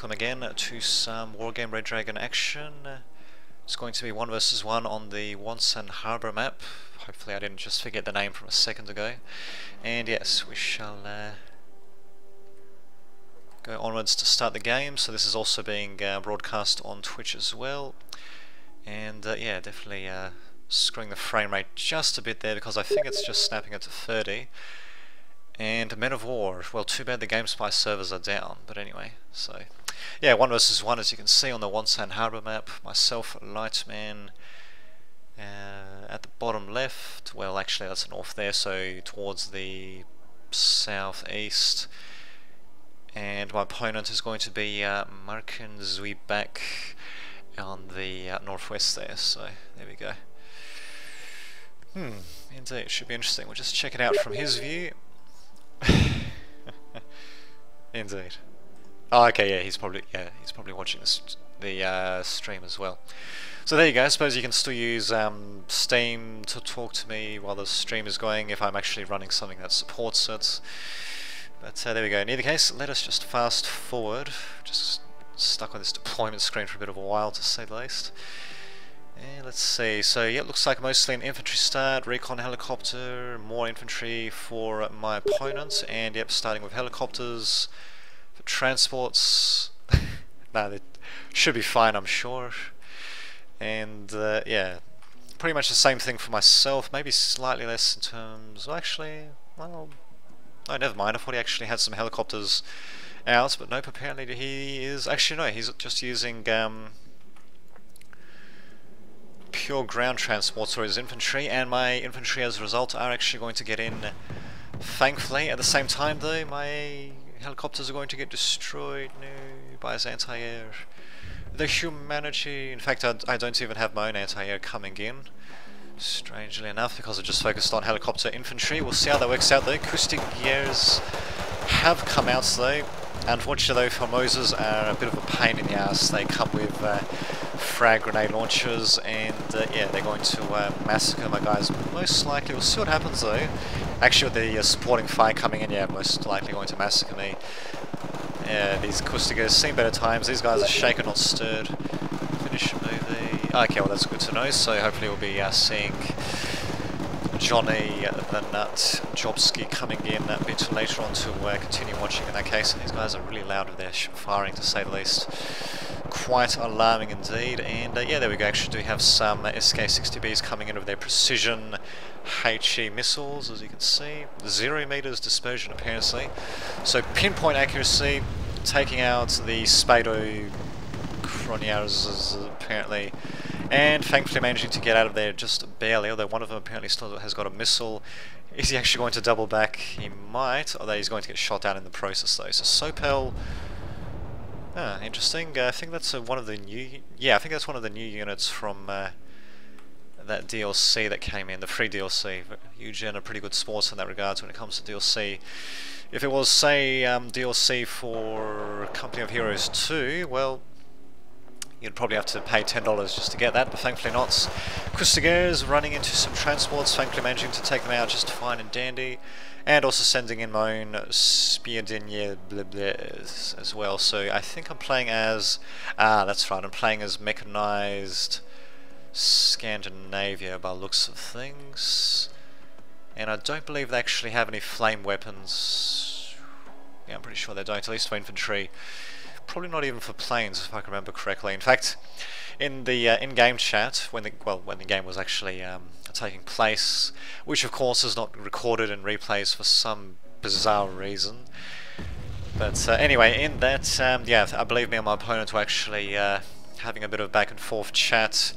welcome again to some Wargame Red Dragon action. It's going to be 1 versus 1 on the Wonsan Harbor map. Hopefully I didn't just forget the name from a second ago. And yes, we shall go onwards to start the game. So this is also being broadcast on Twitch as well. And yeah, definitely screwing the frame rate just a bit there because I think it's just snapping it to 30. And Men of War, well, too bad the GameSpy servers are down, but anyway, so yeah, 1 versus 1 as you can see on the Wonsan Harbor map. Myself, Lightman, at the bottom left, well actually that's north there, so towards the southeast, and my opponent is going to be Markin Zuibak on the northwest there, so there we go. Indeed, it should be interesting. We'll just check it out from his view. Indeed. Oh, okay, yeah, he's probably watching the stream as well. So there you go. I suppose you can still use Steam to talk to me while the stream is going if I'm actually running something that supports it. But there we go. In either case, let us just fast forward. Just stuck on this deployment screen for a bit of a while, to say the least. And let's see, so yeah, it looks like mostly an infantry start, recon helicopter, more infantry for my opponent, and yep, starting with helicopters for transports. No, they should be fine, I'm sure. And yeah, pretty much the same thing for myself, maybe slightly less in terms, well, actually, well, no, never mind, I thought he actually had some helicopters out, but nope, apparently he is, actually no, he's just using pure ground transports for his infantry, and my infantry as a result are actually going to get in, thankfully. At the same time though, my helicopters are going to get destroyed by his anti-air. The humanity, in fact I don't even have my own anti-air coming in, strangely enough, because I just focused on helicopter infantry. We'll see how that works out though. Acoustic gears have come out though. Unfortunately though, Formosas are a bit of a pain in the ass. They come with frag grenade launchers, and yeah, they're going to massacre my guys most likely. We'll see what happens though. Actually with the supporting fire coming in, yeah, most likely going to massacre me. These Kustigers seen better times. These guys are shaken, not stirred. Finish movie. Okay, well that's good to know. So hopefully we'll be seeing Johnny the Nut Jobski coming in a bit later on to continue watching in that case. And these guys are really loud with their firing, to say the least. Quite alarming indeed. And yeah, there we go. Actually do have some SK-60Bs coming in with their precision HE missiles, as you can see. 0 meters dispersion apparently. So pinpoint accuracy, taking out the Spado Croniares apparently. And thankfully managing to get out of there just barely, although one of them apparently still has got a missile. Is he actually going to double back? He might, although he's going to get shot down in the process though. So Sopel, interesting. I think that's one of the new, I think that's one of the new units from that DLC that came in, the free DLC. Eugen are pretty good sports in that regards when it comes to DLC. If it was, say, DLC for Company of Heroes 2, well, you'd probably have to pay $10 just to get that, but thankfully not. Kustigers running into some transports, thankfully managing to take them out just fine and dandy, and also sending in my own Spiedinje as well. So I think I'm playing as, that's right, I'm playing as mechanized Scandinavia by the looks of things. And I don't believe they actually have any flame weapons. Yeah, I'm pretty sure they don't, at least for infantry. Probably not even for planes, if I can remember correctly. In fact, in the in-game chat, when the game was actually taking place, which of course is not recorded and replays for some bizarre reason. But anyway, in that, yeah, I believe me and my opponent were actually having a bit of back and forth chat,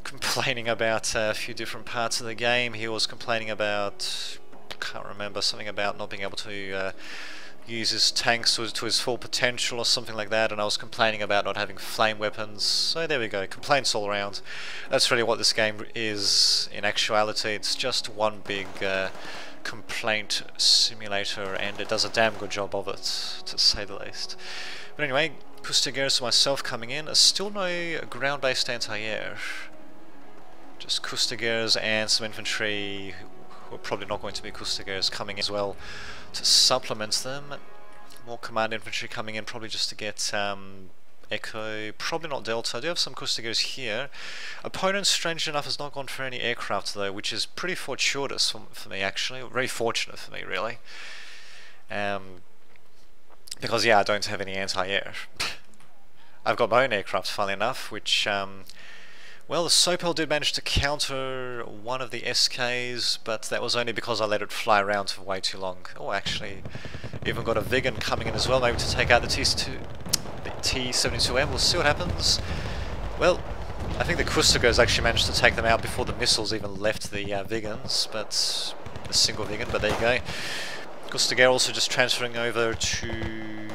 complaining about a few different parts of the game. He was complaining about, I can't remember, something about not being able to use his tanks to his full potential or something like that, and I was complaining about not having flame weapons. So there we go, complaints all around. That's really what this game is in actuality. It's just one big complaint simulator, and it does a damn good job of it, to say the least. But anyway, Kustigers myself coming in. Still no ground-based anti-air. Just Kustigers and some infantry who are probably not going to be Kustigers coming as well to supplement them. More command infantry coming in, probably just to get Echo, probably not Delta. I do have some Kustigers here. Opponent, strange enough, has not gone for any aircraft though, which is pretty fortuitous for me actually. Very fortunate for me, really. Because yeah, I don't have any anti-air. I've got my own aircraft, funnily enough, which, well, the Sopel did manage to counter one of the SKs, but that was only because I let it fly around for way too long. Oh, actually, even got a Vigan coming in as well, maybe to take out the T72M. We'll see what happens. Well, I think the Kustigers actually managed to take them out before the missiles even left the Vigans, but a single Vigan, but there you go. Kustiger also just transferring over to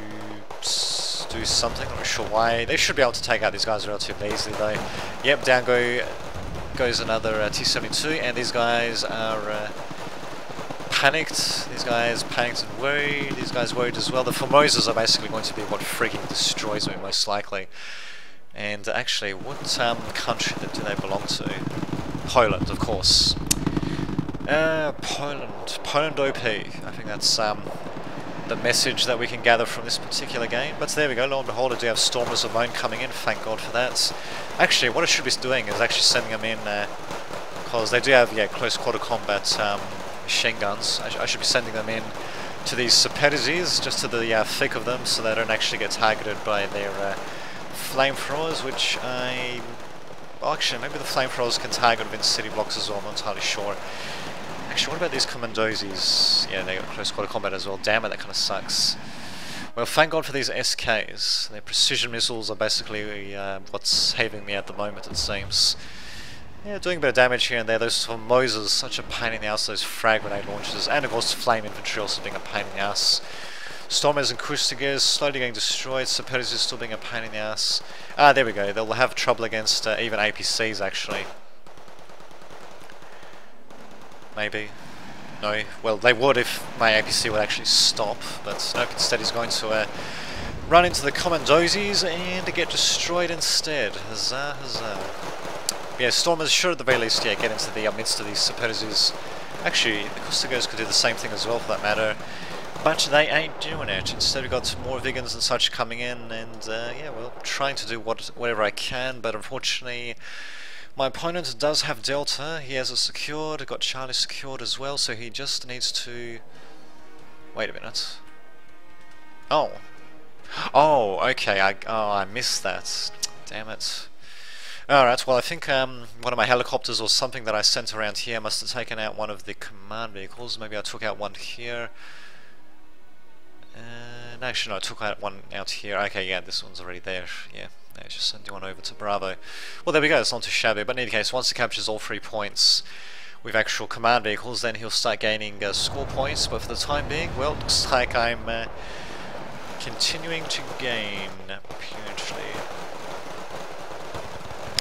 do something, I'm not sure why. They should be able to take out these guys relatively easily though. Yep, down goes another T72, and these guys are panicked. These guys panicked and worried. These guys worried as well. The Formosas are basically going to be what freaking destroys me most likely. And actually, what country do they belong to? Poland, of course. Poland OP. I think that's the message that we can gather from this particular game. But there we go, lo and behold, I do have Stormers of my own coming in, thank God for that. Actually, what I should be doing is actually sending them in, because they do have close quarter combat machine guns. I should be sending them in to these T72s, just to the thick of them, so they don't actually get targeted by their flamethrowers, which well, actually, maybe the flamethrowers can target within city blocks as well, I'm not entirely sure. Actually, what about these Commandozis? Yeah, they got close quarter combat as well. Damn it, that kind of sucks. Well, thank God for these SKs. Their precision missiles are basically what's saving me at the moment, it seems. Yeah, doing a bit of damage here and there. Those Formosas, such a pain in the ass, those frag grenade launchers. And of course, flame infantry also being a pain in the ass. Stormers and Kustigers slowly getting destroyed. T72s still being a pain in the ass. Ah, there we go. They'll have trouble against even APCs, actually. Maybe. No. Well, they would if my APC would actually stop, but nope, instead he's going to run into the Commandozis and get destroyed instead. Huzzah, huzzah. Yeah, Stormers should at the very least get into the midst of these T72s. Actually, the Kustigers could do the same thing as well, for that matter. But they ain't doing it. Instead we've got more Vigans and such coming in, and yeah, well, trying to do whatever I can, but unfortunately my opponent does have Delta. He has it secured, got Charlie secured as well, so he just needs to... Wait a minute. Oh. Oh, okay, I missed that. Damn it. Alright, well I think one of my helicopters or something that I sent around here must have taken out one of the command vehicles. Maybe I took out one here. No, actually no, I took out one out here. Okay, yeah, this one's already there. Yeah, I just sent one over to Bravo. Well, there we go, it's not too shabby. But in any case, once he captures all 3 points with actual command vehicles, then he'll start gaining score points. But for the time being, well, looks like I'm continuing to gain, apparently.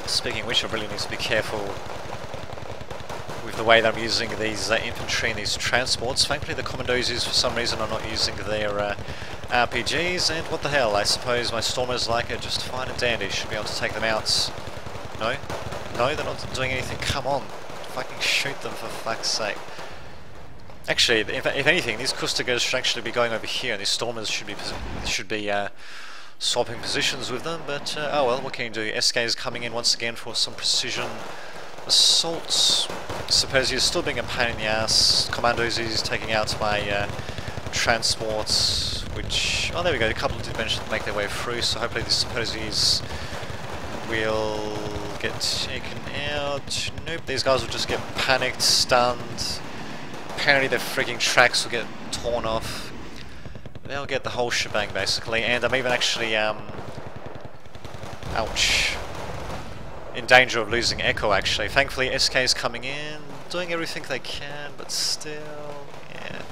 Speaking of which, I really need to be careful with the way that I'm using these infantry and these transports. Thankfully the Commandozis for some reason are not using their RPGs, and what the hell, I suppose my Stormers like it just fine and dandy, should be able to take them out. No? No, they're not doing anything, come on, fucking shoot them for fuck's sake. Actually, if anything, these Kustigers should actually be going over here, and these Stormers should be swapping positions with them, but oh well, what can you do? SK is coming in once again for some precision assaults. Suppose you're still being a pain in the ass. Commandos is taking out my transports, which... Oh, there we go, a couple did manage to make their way through, so hopefully these Supposes will get taken out. Nope, these guys will just get panicked, stunned. Apparently their freaking tracks will get torn off. They'll get the whole shebang, basically, and I'm even actually, ouch. In danger of losing Echo, actually. Thankfully, SK is coming in, doing everything they can, but still, yeah.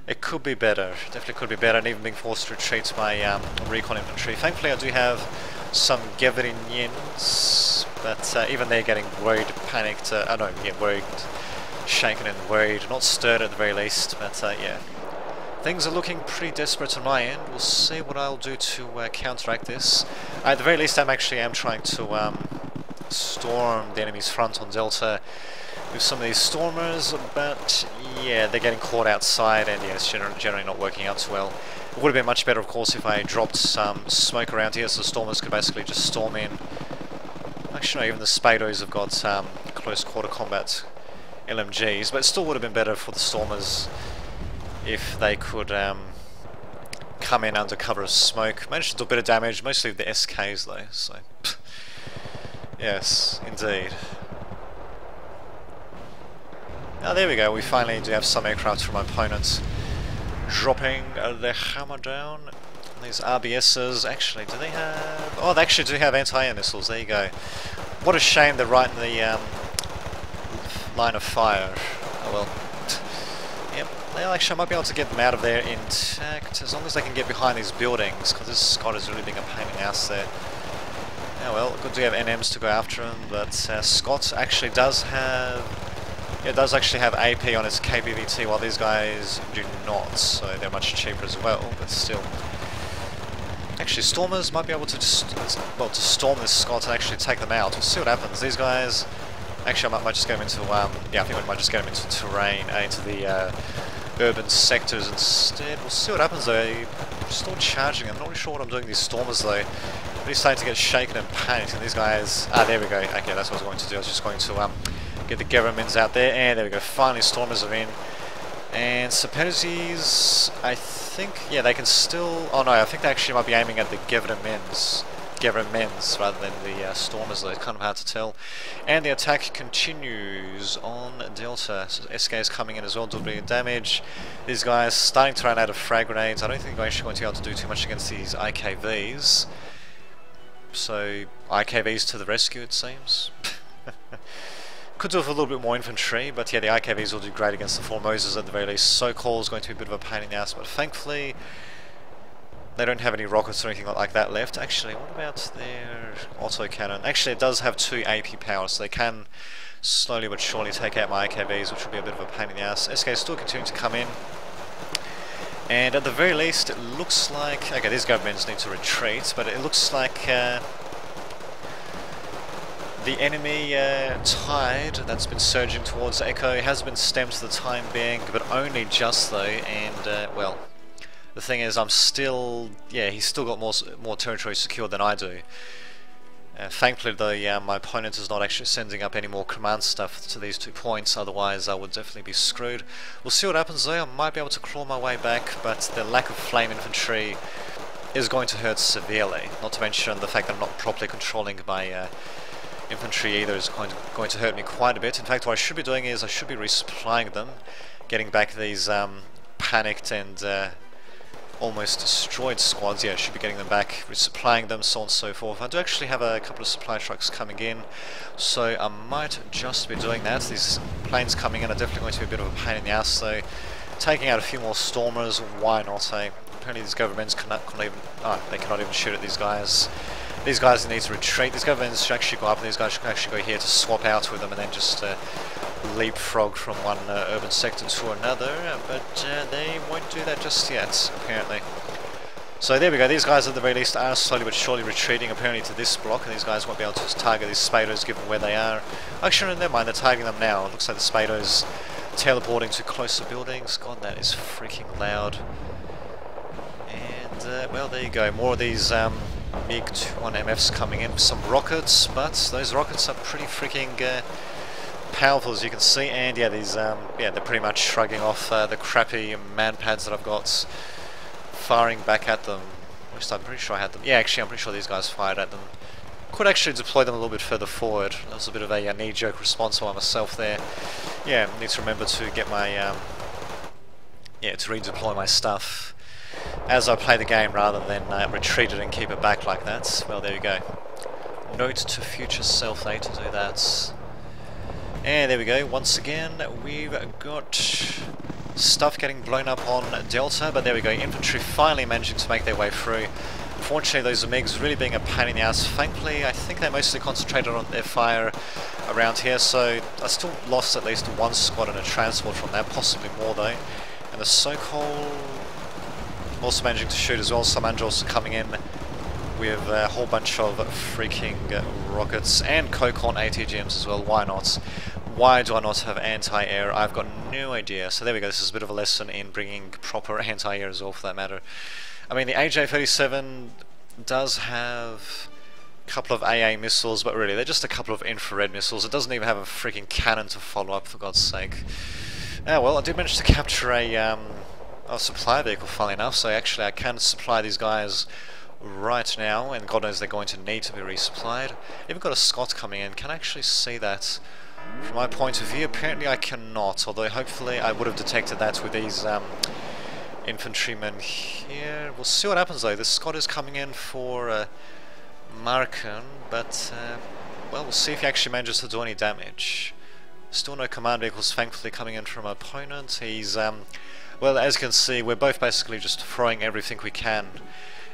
It could be better. Definitely could be better, and even being forced to retreat my recon infantry. Thankfully, I do have some Geverinians, but even they're getting worried, panicked. No, yeah, worried, shaken and worried. Not stirred at the very least, but yeah. Things are looking pretty desperate on my end. We'll see what I'll do to counteract this. At the very least, I am trying to storm the enemy's front on Delta with some of these Stormers, but yeah, they're getting caught outside, and yeah, it's generally not working out too well. It would have been much better, of course, if I dropped some smoke around here so the stormers could basically just storm in. Actually, no, even the Spados have got close quarter combat LMGs, but it still would have been better for the stormers if they could come in under cover of smoke. Managed to do a bit of damage, mostly with the SKs though, so yes, indeed. Now there we go, we finally do have some aircraft from my opponents dropping their hammer down. These RBSs, actually, do they have... Oh, they actually do have anti-air missiles, there you go. What a shame they're right in the line of fire. Oh well. Yep, they actually, I might be able to get them out of there intact, as long as they can get behind these buildings, because this Scott is really being a pain in the ass there. Oh well, good to have NMs to go after him, but Scott actually does have... Yeah, it does actually have AP on its KBVT, while these guys do not, so they're much cheaper as well, but still. Actually, Stormers might be able to to storm this Scott and actually take them out. We'll see what happens. These guys, actually I might just get them into, yeah, I think we might just get them into terrain, into the urban sectors instead. We'll see what happens though. They're still charging. I'm not really sure what I'm doing these Stormers though. Really starting to get shaken and panicked, and these guys, there we go. Okay, that's what I was going to do. I was just going to get the Governments out there, and there we go. Finally, Stormers are in. And T72s, I think, yeah, they can still... Oh no, I think they actually might be aiming at the Governments rather than the Stormers, though. It's kind of hard to tell. And the attack continues on Delta. So SK is coming in as well, doing a bit of damage. These guys starting to run out of frag grenades. I don't think they're actually going to be able to do too much against these IKVs. So, IKVs to the rescue, it seems. Could do with a little bit more infantry, but yeah, the IKVs will do great against the Formosas at the very least. So-Call is going to be a bit of a pain in the ass, but thankfully they don't have any rockets or anything like that left. Actually, what about their autocannon? Actually, it does have 2 AP power, so they can slowly but surely take out my IKVs, which will be a bit of a pain in the ass. SK is still continuing to come in, and at the very least, it looks like... Okay, these governments need to retreat, but it looks like... the enemy tide that's been surging towards Echo has been stemmed for the time being, but only just though, and well, the thing is I'm still, yeah, he's still got more territory secured than I do. Thankfully though, my opponent is not actually sending up any more command stuff to these 2 points, otherwise I would definitely be screwed. We'll see what happens though. I might be able to claw my way back, but the lack of flame infantry is going to hurt severely, not to mention the fact that I'm not properly controlling my infantry either is going to hurt me quite a bit. In fact, what I should be doing is I should be resupplying them, getting back these panicked and almost destroyed squads. Yeah, I should be getting them back, resupplying them, so on and so forth. I do actually have a couple of supply trucks coming in, so I might just be doing that. These planes coming in are definitely going to be a bit of a pain in the ass, so taking out a few more Stormers, why not, eh? Apparently these governments cannot even shoot at these guys. These guys need to retreat. These governments should actually go up, and these guys should actually go here to swap out with them and then just leapfrog from one urban sector to another, but they won't do that just yet, apparently. So there we go, these guys at the very least are slowly but surely retreating apparently to this block, and these guys won't be able to target these Spados given where they are. Actually, never mind, they're targeting them now. It looks like the Spados teleporting to closer buildings. God, that is freaking loud. And, well, there you go, more of these MiG-21 MFs coming in with some rockets, but those rockets are pretty freaking powerful, as you can see. And yeah, these yeah, they're pretty much shrugging off the crappy man pads that I've got, firing back at them. At least I'm pretty sure I had them. Yeah, actually I'm pretty sure these guys fired at them. Could actually deploy them a little bit further forward. That was a bit of a knee-jerk response by myself there. Yeah, need to remember to get my yeah, to redeploy my stuff as I play the game rather than retreat it and keep it back like that. Well, there you go. Note to future self to do that. And there we go. Once again, we've got stuff getting blown up on Delta, but there we go. Infantry finally managing to make their way through. Unfortunately, those MiGs really being a pain in the ass. Thankfully, I think they mostly concentrated on their fire around here, so I still lost at least one squad and a transport from that, possibly more though. And the So-Call also managing to shoot as well. Some Angels coming in with a whole bunch of freaking rockets and Coke on ATGMs as well. Why not? Why do I not have anti-air? I've got no idea. So there we go, this is a bit of a lesson in bringing proper anti-air as well, for that matter. I mean, the AJ-37 does have a couple of AA missiles, but really, they're just a couple of infrared missiles. It doesn't even have a freaking cannon to follow up, for God's sake. Well, I did manage to capture a supply vehicle, funnily enough, so actually I can supply these guys right now, and God knows they're going to need to be resupplied. Even got a Scot coming in. Can I actually see that from my point of view? Apparently I cannot, although hopefully I would have detected that with these infantrymen here. We'll see what happens though. The Scot is coming in for Marken, but well, we'll see if he actually manages to do any damage. Still no command vehicles thankfully coming in from our opponent. He's well, as you can see, we're both basically just throwing everything we can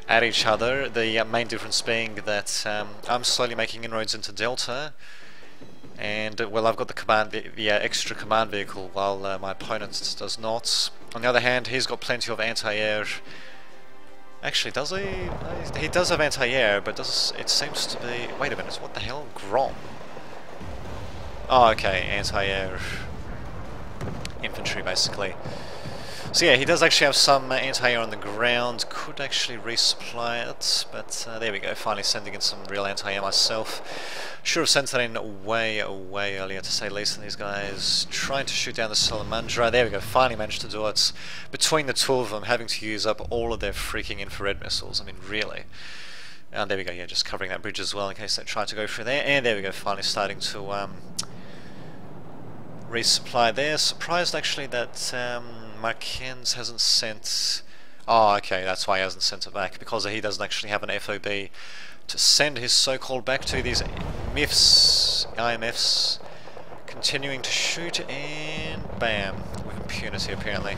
at each other. The main difference being that I'm slowly making inroads into Delta, and well, I've got the extra command vehicle, while my opponent does not. On the other hand, he's got plenty of anti-air. Actually, does he? He does have anti-air, but it seems to be... Wait a minute, what the hell? Grom? Oh, okay, anti-air infantry, basically. So yeah, he does actually have some anti-air on the ground. Could actually resupply it, but there we go, finally sending in some real anti-air myself. Should have sent that in way earlier, to say the least, than these guys trying to shoot down the Salamandra. There we go, finally managed to do it. Between the two of them, having to use up all of their freaking infrared missiles. I mean, really. And there we go, yeah, just covering that bridge as well in case they try to go through there. And there we go, finally starting to resupply there. Surprised actually that Markens hasn't sent... Oh, okay, that's why he hasn't sent it back, because he doesn't actually have an FOB to send his so-called back to. These IMFs continuing to shoot, and bam, with impunity apparently.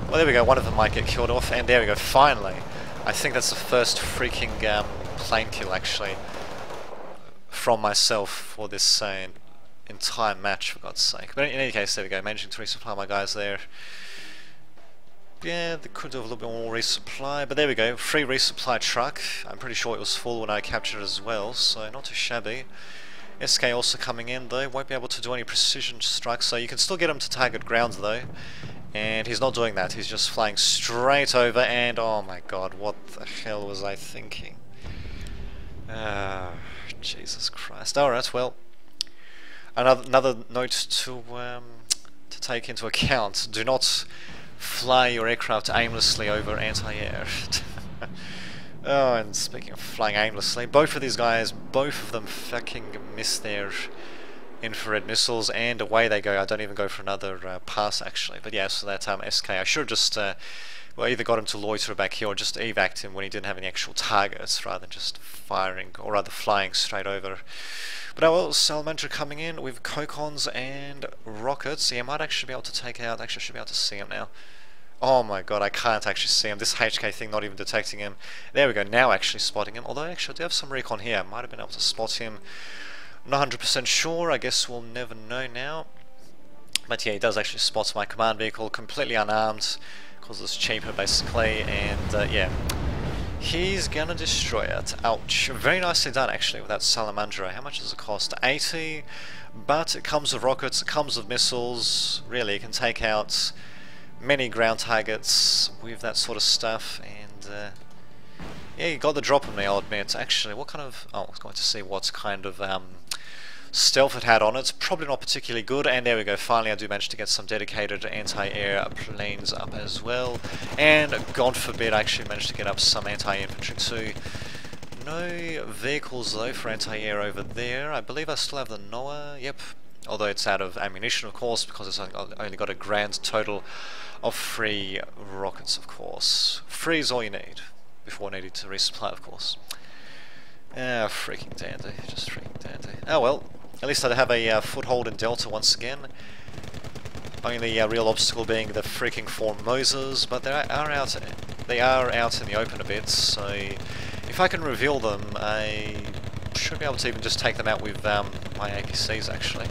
Well, there we go, one of them might get killed off, and there we go, finally. I think that's the first freaking plane kill actually from myself for this entire match, for God's sake. But in any case, there we go, managing to resupply my guys there. Yeah, they could do a little bit more resupply, but there we go, free resupply truck. I'm pretty sure it was full when I captured it as well, so not too shabby. SK also coming in though, won't be able to do any precision strikes, so you can still get him to target grounds though. And he's not doing that, he's just flying straight over, and oh my god, what the hell was I thinking? Jesus Christ. Alright, well, another note to take into account: do not fly your aircraft aimlessly over anti-air. Oh, and speaking of flying aimlessly, both of these guys, both of them fucking miss their infrared missiles, and away they go. I don't even go for another pass actually. But yeah, so that SK, I should have just well, either got him to loiter back here or just evac'd him when he didn't have any actual targets, rather than just firing, or rather flying straight over. But well, Salamander coming in with Kokons and rockets. Yeah, I might actually be able to take out... Actually, I should be able to see him now. Oh my god, I can't actually see him. This HK thing not even detecting him. There we go, now actually spotting him. Although actually I do have some recon here. I might have been able to spot him. Not 100% sure. I guess we'll never know now. But yeah, he does actually spot my command vehicle, completely unarmed, because it's cheaper basically, and yeah. He's gonna destroy it. Ouch. Very nicely done actually with that Salamandra. How much does it cost? 80, but it comes with rockets, it comes with missiles. Really, it can take out many ground targets with that sort of stuff, and yeah, you got the drop on me, I'll admit. Actually, what kind of... Oh, I was going to see what kind of stealth it had on it. Probably not particularly good, and there we go, finally I do manage to get some dedicated anti-air planes up as well, and God forbid I actually managed to get up some anti-infantry too. No vehicles though for anti-air over there. I believe I still have the Noah, yep, although it's out of ammunition of course, because it's only got a grand total of 3 rockets of course. 3 is all you need, before needing to resupply of course. Ah, freaking dandy, just freaking dandy. Oh well, at least I have a foothold in Delta once again. Only real obstacle being the freaking Formosas, but they are out in the open a bit, so if I can reveal them, I should be able to even just take them out with my APCs actually.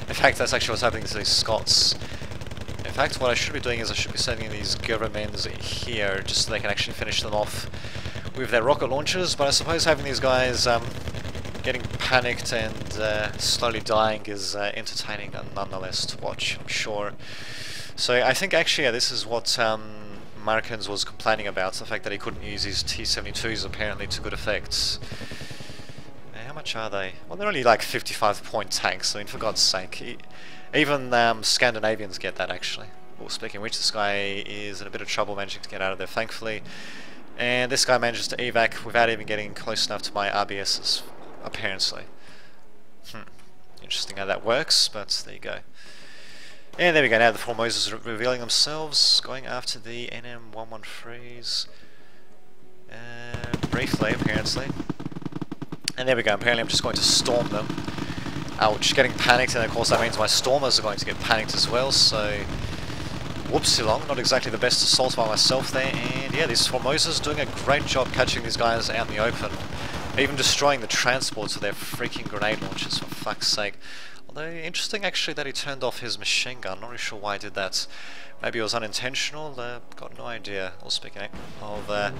In fact, that's actually what's happening to these Scots. In fact, what I should be doing is I should be sending these governments here, just so they can actually finish them off with their rocket launchers, but I suppose having these guys getting panicked and slowly dying is entertaining nonetheless to watch, I'm sure. So I think actually this is what Markins was complaining about, the fact that he couldn't use his T72s apparently to good effect. How much are they? Well, they're only like 55-point tanks, I mean, for God's sake. Even Scandinavians get that, actually. Well, speaking of which, this guy is in a bit of trouble managing to get out of there, thankfully. And this guy manages to evac without even getting close enough to my RBSs, apparently. Interesting how that works, but there you go. And there we go, now the Formosas are revealing themselves, going after the NM113s. Briefly, apparently. And there we go, apparently I'm just going to storm them. Ouch, getting panicked, and of course that means my Stormers are going to get panicked as well, so... Whoopsie long, not exactly the best assault by myself there, and yeah, these Formosas doing a great job catching these guys out in the open. Even destroying the transports with their freaking grenade launchers, for fuck's sake. Although, interesting actually that he turned off his machine gun, not really sure why he did that. Maybe it was unintentional, got no idea. Well, speaking of,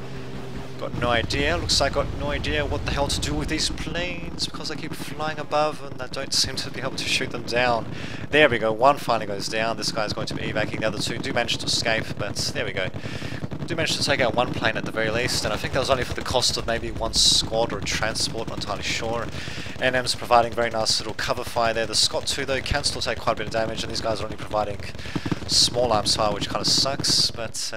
got no idea, looks like got no idea what the hell to do with these planes, because they keep flying above and I don't seem to be able to shoot them down. There we go, one finally goes down, this guy's going to be evacuating, the other two do manage to escape, but there we go. Do manage to take out one plane at the very least, and I think that was only for the cost of maybe one squad or a transport, not entirely sure. NM's providing very nice little cover fire there. The Scott 2 though can still take quite a bit of damage, and these guys are only providing small arms fire, which kind of sucks, but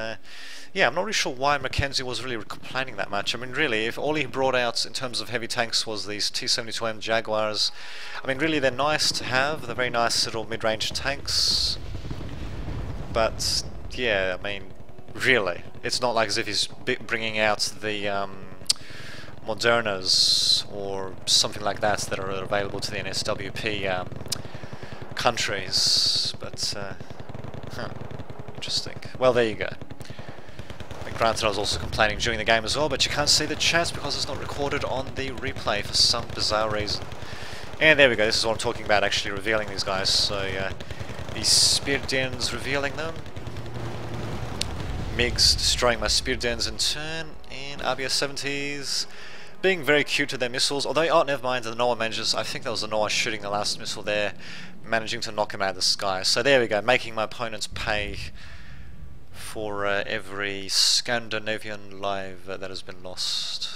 yeah, I'm not really sure why Mackenzie was really complaining that much. I mean, really, if all he brought out in terms of heavy tanks was these T72M Jaguars, I mean, really, they're nice to have, they're very nice little mid-range tanks, but yeah, I mean, really, it's not like as if he's bringing out the Modernas or something like that are available to the NSWP countries, but interesting. Well, there you go. Granted, I was also complaining during the game as well, but you can't see the chat because it's not recorded on the replay for some bizarre reason. And there we go, this is what I'm talking about, actually revealing these guys. So, these Spear Dens revealing them. MiGs destroying my Spear Dens in turn, and RBS-70s being very cute to their missiles, although, oh, never mind, the Noah manages, I think that was the Noah shooting the last missile there, managing to knock him out of the sky. So there we go, making my opponents pay for every Scandinavian life that has been lost.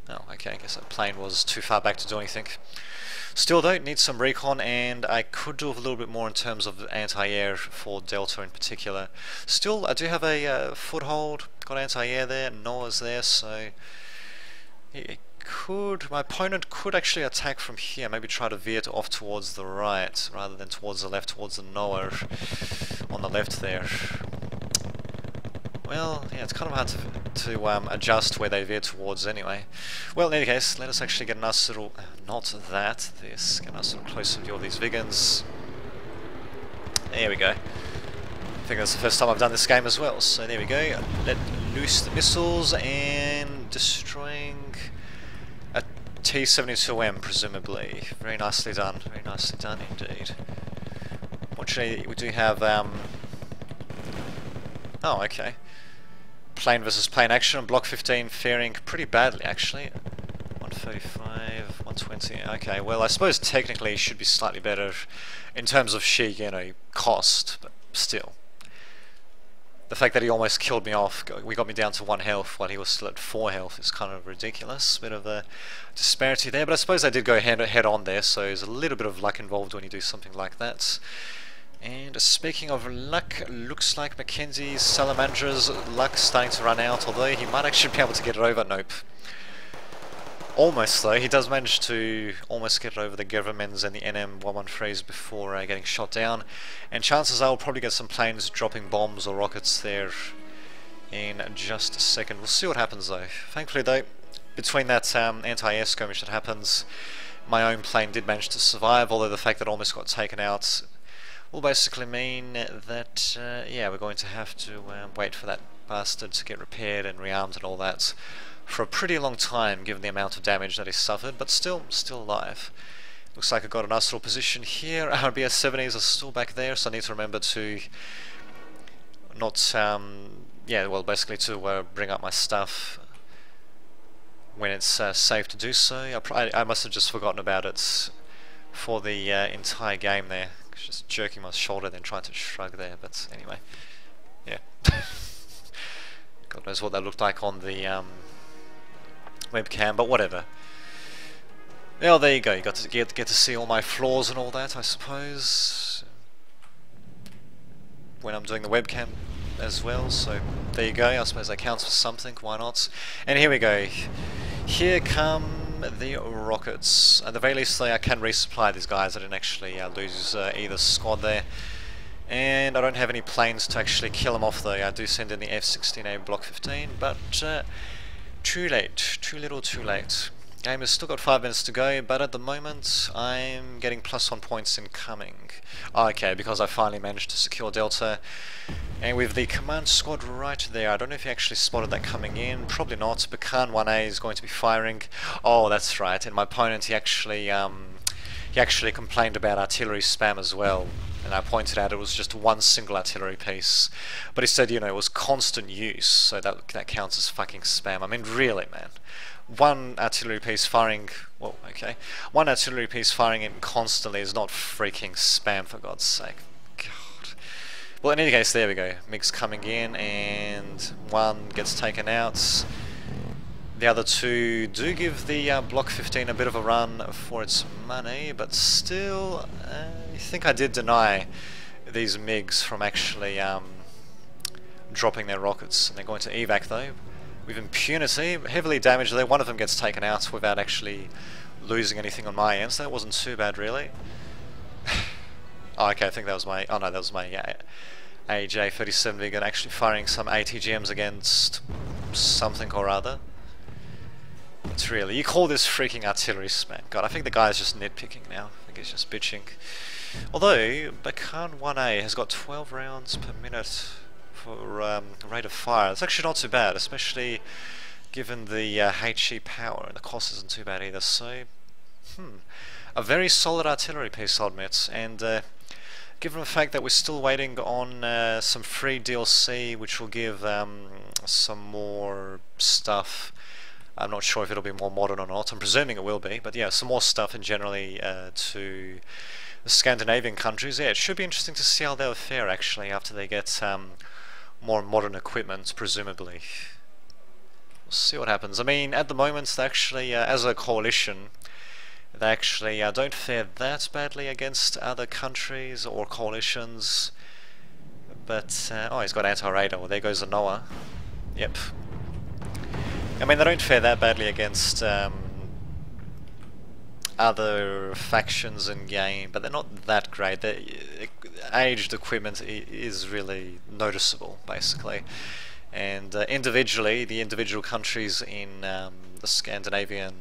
Oh, okay, I guess that plane was too far back to do anything. Still though, need some recon, and I could do a little bit more in terms of anti-air for Delta in particular. Still, I do have a foothold, got anti-air there, Noah's there, so it could, my opponent could actually attack from here, maybe try to veer it off towards the right, rather than towards the left, towards the Noah on the left there. Well, yeah, it's kind of hard to adjust where they veer towards anyway. Well, in any case, let us actually get a nice little, this, get a nice little closer view of these Vigans. There we go. I think that's the first time I've done this game as well, so there we go. Let loose the missiles and destroying a T72M, presumably. Very nicely done indeed. Fortunately, we do have, oh, okay. Plane versus plane action on Block 15 faring pretty badly actually. 135, 120, okay, well I suppose technically it should be slightly better in terms of sheer, you know, cost, but still. The fact that he almost killed me off, we got me down to 1 health while he was still at 4 health is kind of ridiculous, bit of a disparity there, but I suppose I did go head on there, so there's a little bit of luck involved when you do something like that. And speaking of luck, looks like Mackenzie's Salamandra's luck starting to run out, although he might actually be able to get it over. Nope. Almost though, he does manage to almost get it over the Governments and the NM113s before getting shot down. And chances are we'll probably get some planes dropping bombs or rockets there in just a second. We'll see what happens though. Thankfully though, between that anti-air skirmish that happens, my own plane did manage to survive, although the fact that it almost got taken out will basically mean that, yeah, we're going to have to wait for that bastard to get repaired and rearmed and all that for a pretty long time, given the amount of damage that he suffered, but still alive. Looks like I got a nice little position here. RBS-70s are still back there, so I need to remember to not, yeah, well, basically to bring up my stuff when it's safe to do so. I must have just forgotten about it for the entire game there. Just jerking my shoulder then trying to shrug there, but anyway, yeah. God knows what that looked like on the webcam, but whatever. Well, there you go. You got to get to see all my flaws and all that, I suppose, when I'm doing the webcam as well. So there you go. I suppose that counts for something. Why not? And here we go. Here come the rockets. At the very least, I can resupply these guys. I didn't actually lose either squad there. And I don't have any planes to actually kill them off though. I do send in the F-16A Block 15, but too late. Too little too late. Game has still got 5 minutes to go, but at the moment I'm getting +1 points incoming. Okay, because I finally managed to secure Delta. And with the command squad right there, I don't know if you actually spotted that coming in, probably not. Bakan 1A is going to be firing. Oh, that's right, and my opponent, he actually complained about artillery spam as well. And I pointed out it was just one single artillery piece. But he said, you know, it was constant use, so that counts as fucking spam. I mean, really, man. One artillery piece firing, well, okay. One artillery piece firing in constantly is not freaking spam, for God's sake. God. Well, in any case, there we go. MiG's coming in, and one gets taken out. The other two do give the Block 15 a bit of a run for its money, but still, I think I did deny these MiGs from actually dropping their rockets. And they're going to evac though, with impunity, heavily damaged there. One of them gets taken out without actually losing anything on my end, so that wasn't too bad really. Oh, okay, I think that was my, oh no, that was my AJ-37 MiG and actually firing some ATGMs against something or other. It's really, you call this freaking artillery spam. God, I think the guy's just nitpicking now. I think he's just bitching. Although, Bakan 1A has got 12 rounds per minute for rate of fire. It's actually not too bad, especially given the HE power, and the cost isn't too bad either. So, a very solid artillery piece, I'll admit. And given the fact that we're still waiting on some free DLC, which will give some more stuff. I'm not sure if it'll be more modern or not. I'm presuming it will be, but yeah, some more stuff and generally to the Scandinavian countries. Yeah, it should be interesting to see how they'll fare actually after they get more modern equipment, presumably. We'll see what happens. I mean, at the moment, they actually, as a coalition, they actually don't fare that badly against other countries or coalitions. But oh, he's got anti-radar. Well, there goes the Noah. Yep. I mean, they don't fare that badly against other factions in game, but they're not that great. The aged equipment is really noticeable, basically. And individually, the individual countries in the Scandinavian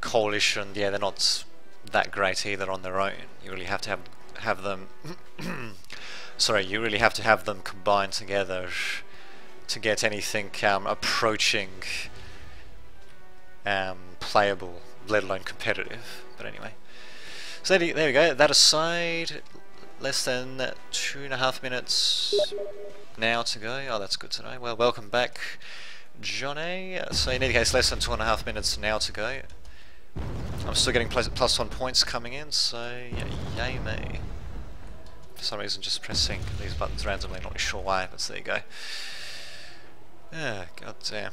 coalition, yeah, they're not that great either on their own. You really have to have them. Sorry, you really have to have them combined together to get anything approaching playable, let alone competitive. But anyway, so there we go. That aside, less than 2.5 minutes now to go. Oh, that's good to know. Well, welcome back, Johnny. So in any case, less than 2.5 minutes now to go. I'm still getting +1 points coming in, so yeah, yay me. For some reason, just pressing these buttons randomly. Not really sure why, but there you go. Ah, god damn.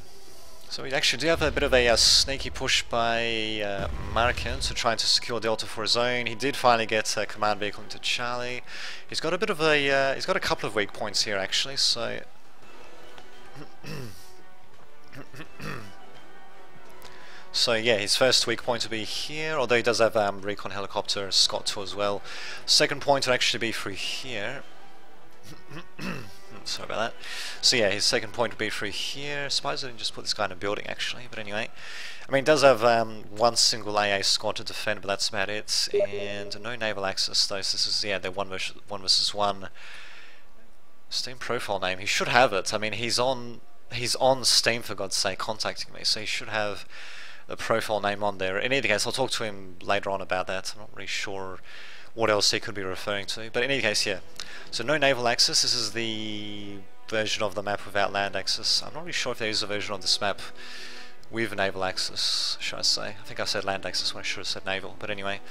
So we actually do have a bit of a sneaky push by Markin to trying to secure Delta for his own. He did finally get a command vehicle into Charlie. He's got a bit of a, he's got a couple of weak points here actually, so... So yeah, his first weak point will be here, although he does have recon helicopter Scott 2 as well. Second point will actually be through here. Sorry about that. So yeah, his second point would be through here. I suppose I didn't just put this guy in a building actually, but anyway. I mean, it does have one single AA squad to defend, but that's about it. And no naval access though, so this is, yeah, they're one versus one. Steam profile name, he should have it. I mean, he's on Steam for God's sake contacting me, so he should have the profile name on there. In any case, I'll talk to him later on about that. I'm not really sure what else he could be referring to, but in any case, yeah. So no naval access. This is the version of the map without land access. I'm not really sure if there is a version of this map with naval access, should I say. I think I said land access when I should have said naval, but anyway.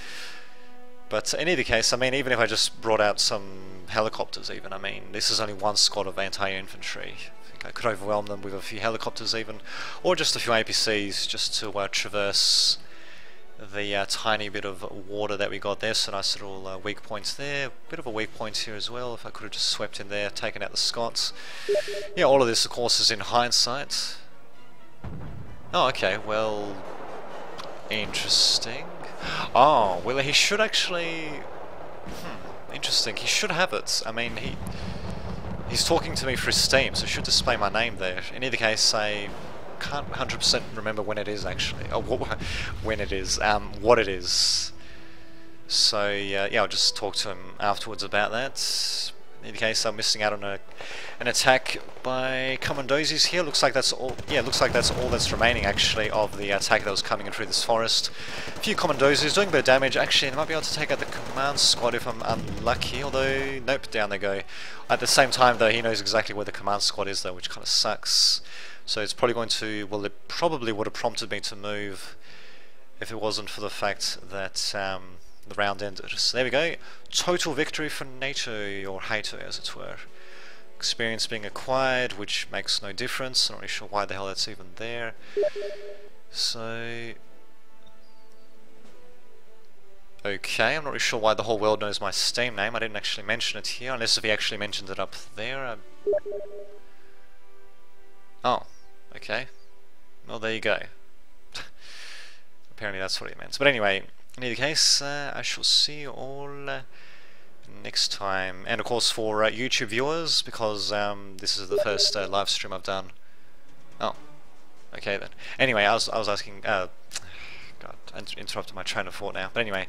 But in either case, I mean, even if I just brought out some helicopters even, I mean, this is only one squad of anti-infantry. I think I could overwhelm them with a few helicopters even, or just a few APCs just to traverse the tiny bit of water that we got there. So nice little weak points there, bit of a weak point here as well. If I could have just swept in there, taken out the Scots. Yeah, all of this of course is in hindsight. Oh, okay, well, interesting. Oh, well, he should actually... interesting, he should have it. I mean, he's talking to me through Steam, so it should display my name there. In either case, I can't 100% remember when it is, actually. Oh, when it is, what it is. So, yeah, I'll just talk to him afterwards about that. In either case, I'm missing out on an attack by Commandosies here. Looks like that's all. Yeah, looks like that's all that's remaining actually of the attack that was coming in through this forest. A few Commandosies doing a bit of damage. Actually, they might be able to take out the command squad if I'm unlucky. Although, nope, down they go. At the same time, though, he knows exactly where the command squad is, though, which kind of sucks. So it's probably going to. Well, it probably would have prompted me to move if it wasn't for the fact that the round ended. So there we go. Total victory for NATO, or Hato as it were. Experience being acquired, which makes no difference. I'm not really sure why the hell that's even there. So... okay, I'm not really sure why the whole world knows my Steam name. I didn't actually mention it here, unless if he actually mentioned it up there. Oh, okay. Well, there you go. Apparently that's what he meant. But anyway, in either case, I shall see you all next time. And of course for YouTube viewers, because this is the first live stream I've done. Oh, okay then. Anyway, I was asking... God, I interrupted my train of thought now. But anyway,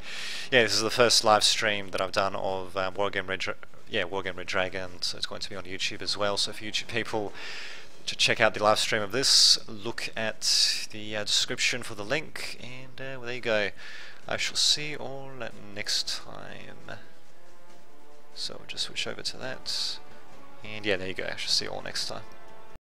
yeah, this is the first live stream that I've done of Wargame Red Dragon, so it's going to be on YouTube as well. So for YouTube people to check out the live stream of this, look at the description for the link, and well, there you go. I shall see you all next time. So we'll just switch over to that, and yeah, there you go. I shall see you all next time.